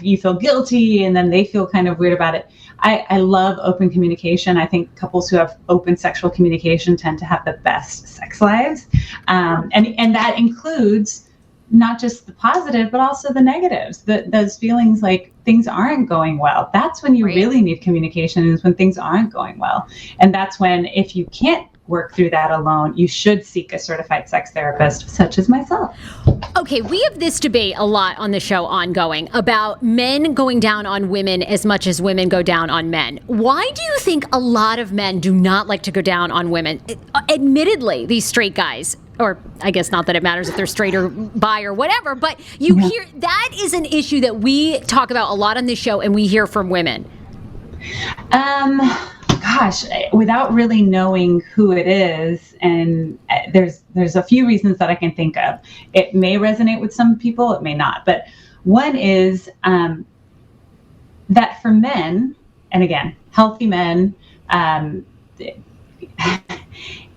[SPEAKER 2] you feel guilty. And then they feel kind of weird about it. I love open communication. I think couples who have open sexual communication tend to have the best sex lives. And that includes not just the positive, but also the negatives, those feelings like things aren't going well. That's when you really need communication, is when things aren't going well. And that's when, if you can't work through that alone, you should seek a certified sex therapist, such as myself.
[SPEAKER 1] Okay, we have this debate a lot on the show ongoing about men going down on women as much as women go down on men. Why do you think a lot of men do not like to go down on women? Admittedly, these straight guys, or I guess not that it matters if they're straight or bi or whatever, but you hear that is an issue that we talk about a lot on this show, and we hear from women.
[SPEAKER 2] Gosh, without really knowing who it is, and there's a few reasons that I can think of. It may resonate with some people, it may not. But one is that for men, and again, healthy men,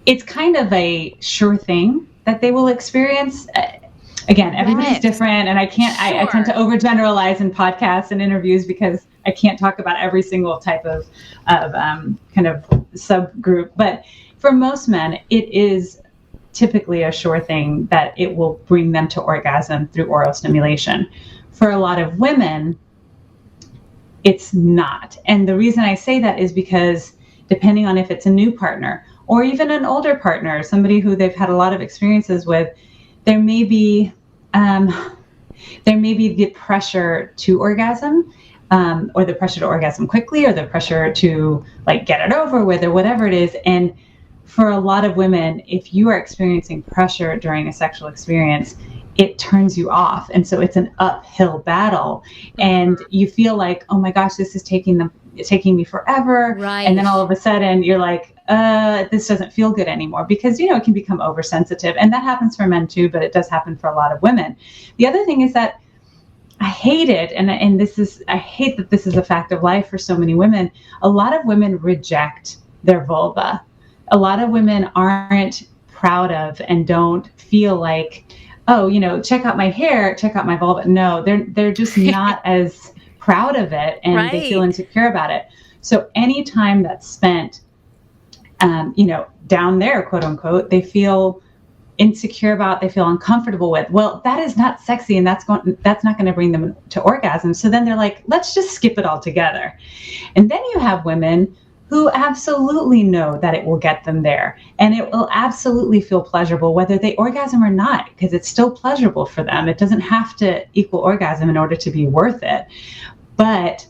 [SPEAKER 2] it's kind of a sure thing that they will experience. Again, everybody's different, and I tend to overgeneralize in podcasts and interviews because I can't talk about every single type of kind of subgroup. But for most men, it is typically a sure thing that it will bring them to orgasm through oral stimulation. For a lot of women, it's not. And the reason I say that is because depending on if it's a new partner or even an older partner, somebody who they've had a lot of experiences with, there may be the pressure to orgasm, or the pressure to orgasm quickly, or the pressure to like get it over with, or whatever it is. And for a lot of women, if you are experiencing pressure during a sexual experience, it turns you off. And so it's an uphill battle. And you feel like, oh my gosh, this is taking me forever.
[SPEAKER 1] Right.
[SPEAKER 2] And then all of a sudden you're like, this doesn't feel good anymore, because, it can become oversensitive. And that happens for men too, but it does happen for a lot of women. The other thing is that I hate it. And I hate that this is a fact of life for so many women. A lot of women reject their vulva. A lot of women aren't proud of and don't feel like, oh, check out my hair, check out my vulva. No, they're just not as proud of it, and
[SPEAKER 1] right.
[SPEAKER 2] They feel insecure about it. So any time that's spent, down there, quote unquote, they feel insecure about, they feel uncomfortable with. Well, that is not sexy, and that's not going to bring them to orgasm. So then they're like, let's just skip it altogether. And then you have women who absolutely know that it will get them there, and it will absolutely feel pleasurable whether they orgasm or not, because it's still pleasurable for them. It doesn't have to equal orgasm in order to be worth it. But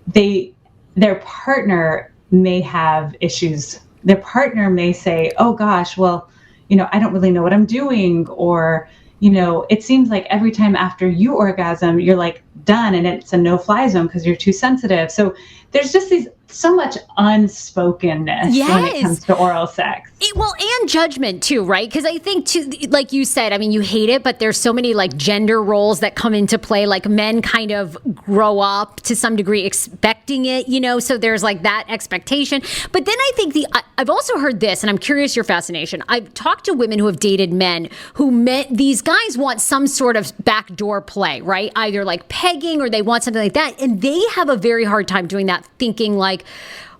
[SPEAKER 2] their partner may have issues. Their partner may say, oh gosh, well, I don't really know what I'm doing, or it seems like every time after you orgasm, you're like done, and it's a no-fly zone because you're too sensitive. So there's just so much unspokenness when it comes to oral sex.
[SPEAKER 1] And judgment too, right? Because I think too, like you said, I mean, you hate it, but there's so many like gender roles that come into play. Like men kind of grow up to some degree expecting it, so there's like that expectation. But then I think I've also heard this, and I'm curious your fascination. I've talked to women who have dated men who these guys want some sort of backdoor play, right? Either like pegging, or they want something like that. And they have a very hard time doing that, thinking like,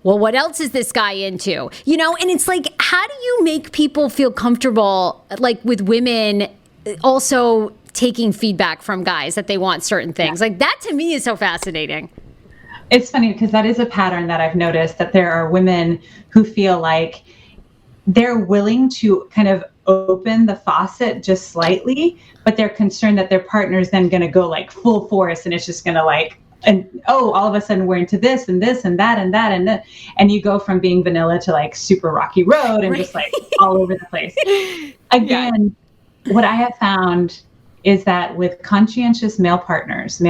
[SPEAKER 1] well, what else is this guy into? And it's like, how do you make people feel comfortable, like with women also taking feedback from guys that they want certain things? Like that to me is so fascinating.
[SPEAKER 2] It's funny because that is a pattern that I've noticed, that there are women who feel like they're willing to kind of open the faucet just slightly, but they're concerned that their partner's then going to go like full force, and it's just going to like, and all of a sudden we're into this and this and that and that and that, and you go from being vanilla to like super rocky road and just like all over the place. Again, what I have found is that with conscientious male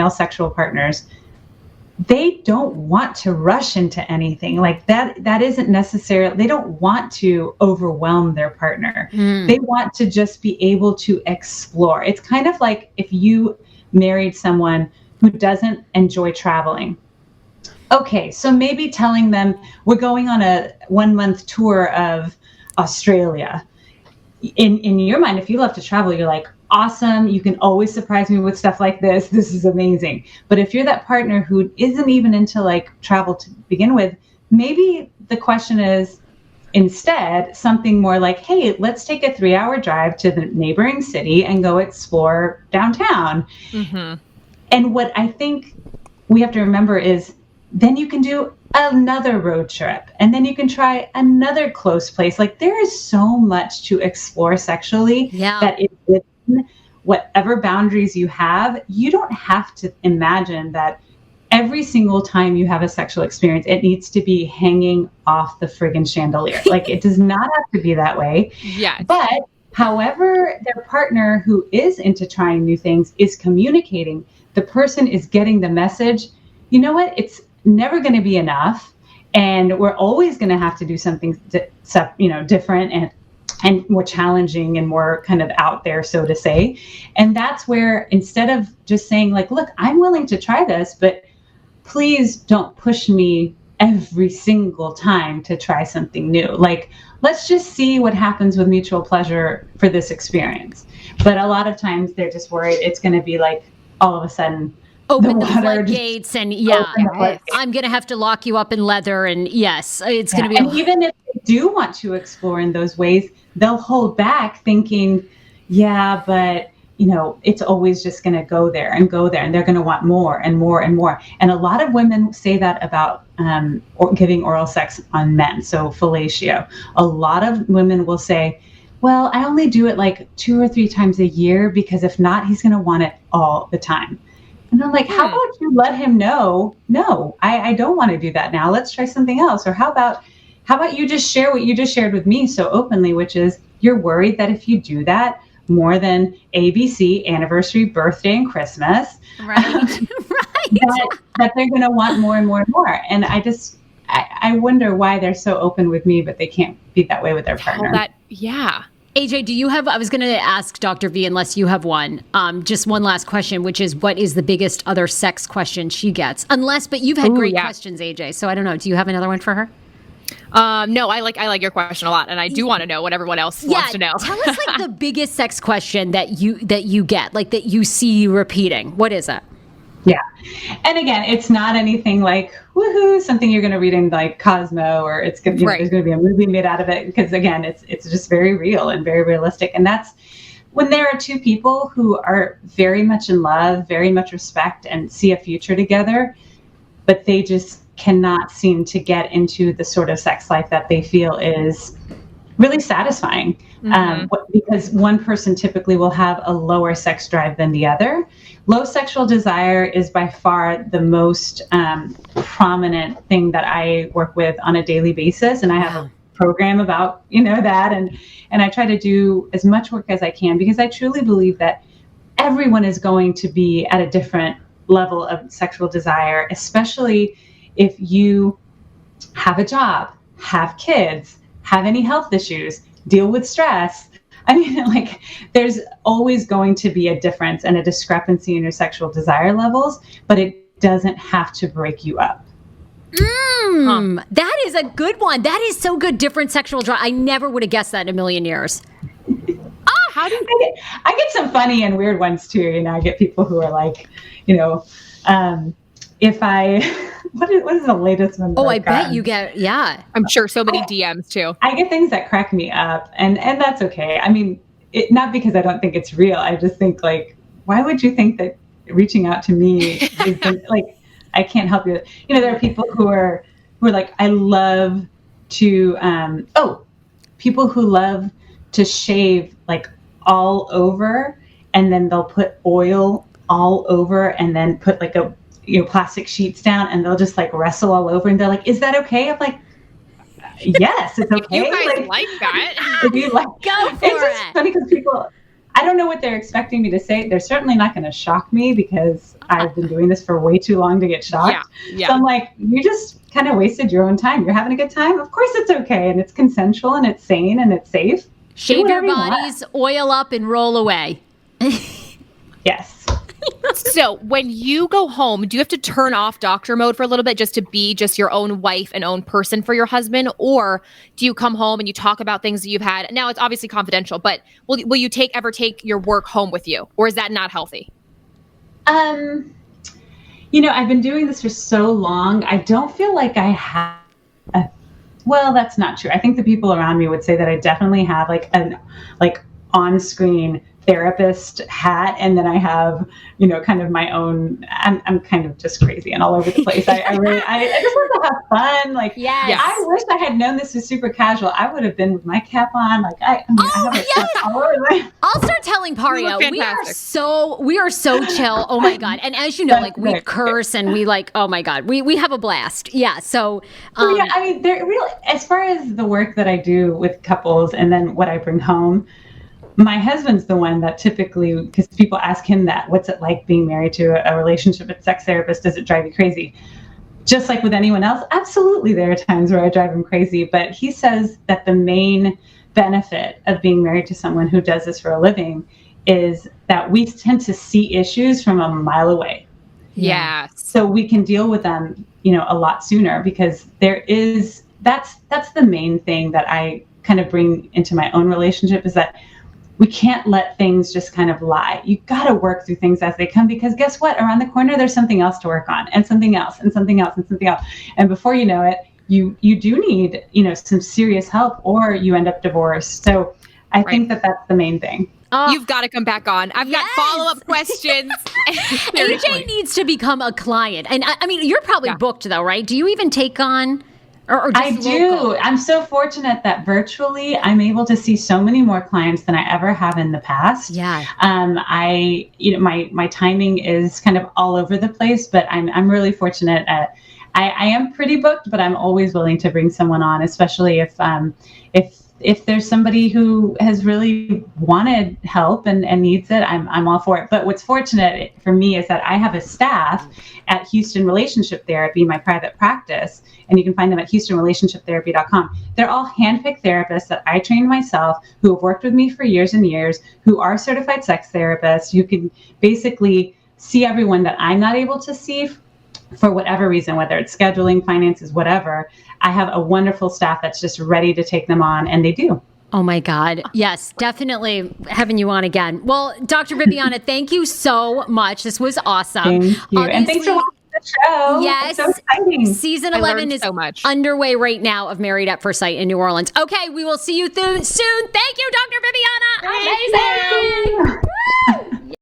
[SPEAKER 2] sexual partners, they don't want to rush into anything like that. That isn't necessarily, they don't want to overwhelm their partner. They want to just be able to explore. It's kind of like if you married someone who doesn't enjoy traveling. Okay, so maybe telling them we're going on a 1-month tour of Australia. In your mind, if you love to travel, you're like, awesome, you can always surprise me with stuff like this. This is amazing. But if you're that partner who isn't even into like travel to begin with, maybe the question is instead something more like, hey, let's take a 3-hour drive to the neighboring city and go explore downtown. Mm-hmm. And what I think we have to remember is then you can do another road trip, and then you can try another close place. Like there is so much to explore sexually that is within whatever boundaries you have. You don't have to imagine that every single time you have a sexual experience, it needs to be hanging off the friggin' chandelier. Like it does not have to be that way. Yeah. But however, their partner who is into trying new things is communicating, the person is getting the message, you know what, it's never going to be enough. And we're always going to have to do something, different and more challenging and more kind of out there, so to say. And that's where instead of just saying like, look, I'm willing to try this, but please don't push me every single time to try something new. Like, let's just see what happens with mutual pleasure for this experience. But a lot of times they're just worried it's going to be like, all of a sudden,
[SPEAKER 1] open the floodgates, and I'm going to have to lock you up in leather, and yes, it's going to be.
[SPEAKER 2] And even if they do want to explore in those ways, they'll hold back thinking, yeah, but it's always just going to go there, and they're going to want more and more and more. And a lot of women say that about giving oral sex on men, so fellatio. A lot of women will say, well, I only do it like 2 or 3 times a year, because if not, he's going to want it all the time. And I'm like, how about you let him know, no, I don't want to do that now. Let's try something else. Or how about you just share what you just shared with me so openly, which is you're worried that if you do that more than ABC, anniversary, birthday, and Christmas,
[SPEAKER 1] right.
[SPEAKER 2] that they're going to want more and more and more. And I wonder why they're so open with me, but they can't be that way with their partner.
[SPEAKER 1] AJ, do you have, I was going to ask Dr. V, unless you have one, just one last question, which is, what is the biggest other sex question she gets? But you've had great questions, AJ. So I don't know. Do you have another one for her?
[SPEAKER 3] No, I like your question a lot, and I do want to know what everyone else wants to know.
[SPEAKER 1] Tell us like the biggest sex question that you get, like that you see repeating. What is it?
[SPEAKER 2] Yeah. And again, it's not anything like, woohoo, something you're going to read in like Cosmo, or it's going to, there's going to be a movie made out of it. Because again, it's just very real and very realistic. And that's when there are two people who are very much in love, very much respect, and see a future together, but they just cannot seem to get into the sort of sex life that they feel is really satisfying. Because one person typically will have a lower sex drive than the other. Low sexual desire is by far the most prominent thing that I work with on a daily basis. And I have a program about, that. And I try to do as much work as I can, because I truly believe that everyone is going to be at a different level of sexual desire, especially if you have a job, have kids, have any health issues, deal with stress. I mean, like, there's always going to be a difference and a discrepancy in your sexual desire levels, but it doesn't have to break you up.
[SPEAKER 1] That is a good one. That is so good. Different sexual drive. I never would have guessed that in a million years.
[SPEAKER 2] How do you I get some funny and weird ones too. I get people who are like, if I, what is the latest one?
[SPEAKER 1] Oh, I bet you get,
[SPEAKER 3] I'm sure so many DMs too.
[SPEAKER 2] I get things that crack me up, and that's okay. I mean, not because I don't think it's real. I just think, like, why would you think that reaching out to me is like, I can't help you. There are people who are like, I love to, people who love to shave like all over, and then they'll put oil all over, and then put like a, plastic sheets down, and they'll just like wrestle all over, and they're like, is that okay? I'm like, yes, it's okay.
[SPEAKER 3] You guys like that?
[SPEAKER 2] If you like,
[SPEAKER 1] go for
[SPEAKER 2] it's just funny because people, I don't know what they're expecting me to say. They're certainly not going to shock me, because I've been doing this for way too long to get shocked. So I'm like, you just kind of wasted your own time. You're having a good time. Of course it's okay. And it's consensual, and it's sane, and it's safe.
[SPEAKER 1] Shave your bodies, oil up, and roll away.
[SPEAKER 2] Yes.
[SPEAKER 3] So when you go home, do you have to turn off doctor mode for a little bit just to be just your own wife and own person for your husband? Or do you come home and you talk about things that you've had? Now, it's obviously confidential, but will you ever take your work home with you? Or is that not healthy?
[SPEAKER 2] I've been doing this for so long. I don't feel like I have well, that's not true. I think the people around me would say that I definitely have like an on-screen therapist hat, and then I have, kind of my own. I'm kind of just crazy and all over the place. I just want to have fun. Like, I wish I had known this was super casual. I would have been with my cap on. Like, I have a cap all over my.
[SPEAKER 1] I'll start telling Pario we are so chill. Oh my god! And as you know, like, we curse and we like, oh my god, we have a blast. Yeah. So
[SPEAKER 2] I mean, they're really, as far as the work that I do with couples and then what I bring home. My husband's the one that typically, because people ask him that, what's it like being married to a relationship with sex therapist? Does it drive you crazy? Just like with anyone else, absolutely there are times where I drive him crazy. But he says that the main benefit of being married to someone who does this for a living is that we tend to see issues from a mile away.
[SPEAKER 3] Yeah.
[SPEAKER 2] So we can deal with them, a lot sooner, because that's the main thing that I kind of bring into my own relationship, is that we can't let things just kind of lie. You got to work through things as they come, because guess what? Around the corner, there's something else to work on, and something else, and something else, and something else. And before you know it, you do need, some serious help, or you end up divorced. So I think that that's the main thing.
[SPEAKER 3] You've got to come back on. I've got follow-up questions.
[SPEAKER 1] AJ needs to become a client. And I mean, you're probably booked though, right? Do you even take on or just
[SPEAKER 2] I do.
[SPEAKER 1] local?
[SPEAKER 2] I'm so fortunate that virtually I'm able to see so many more clients than I ever have in the past.
[SPEAKER 1] Yeah.
[SPEAKER 2] My timing is kind of all over the place, but I'm really fortunate I am pretty booked, but I'm always willing to bring someone on, especially if there's somebody who has really wanted help and needs it. I'm all for it. But what's fortunate for me is that I have a staff at Houston Relationship Therapy, my private practice, and you can find them at HoustonRelationshipTherapy.com. They're all handpicked therapists that I trained myself, who have worked with me for years and years, who are certified sex therapists, who can basically see everyone that I'm not able to see for whatever reason, whether it's scheduling, finances, whatever. I have a wonderful staff that's just ready to take them on, and they do.
[SPEAKER 1] Oh my God. Yes, definitely having you on again. Well, Dr. Viviana, thank you so much. This was awesome.
[SPEAKER 2] Thank you. And thanks for watching the show.
[SPEAKER 1] Yes.
[SPEAKER 2] It's so exciting.
[SPEAKER 1] Season 11 is underway right now of Married at First Sight in New Orleans. Okay, we will see you soon. Thank you, Dr. Viviana. Amazing.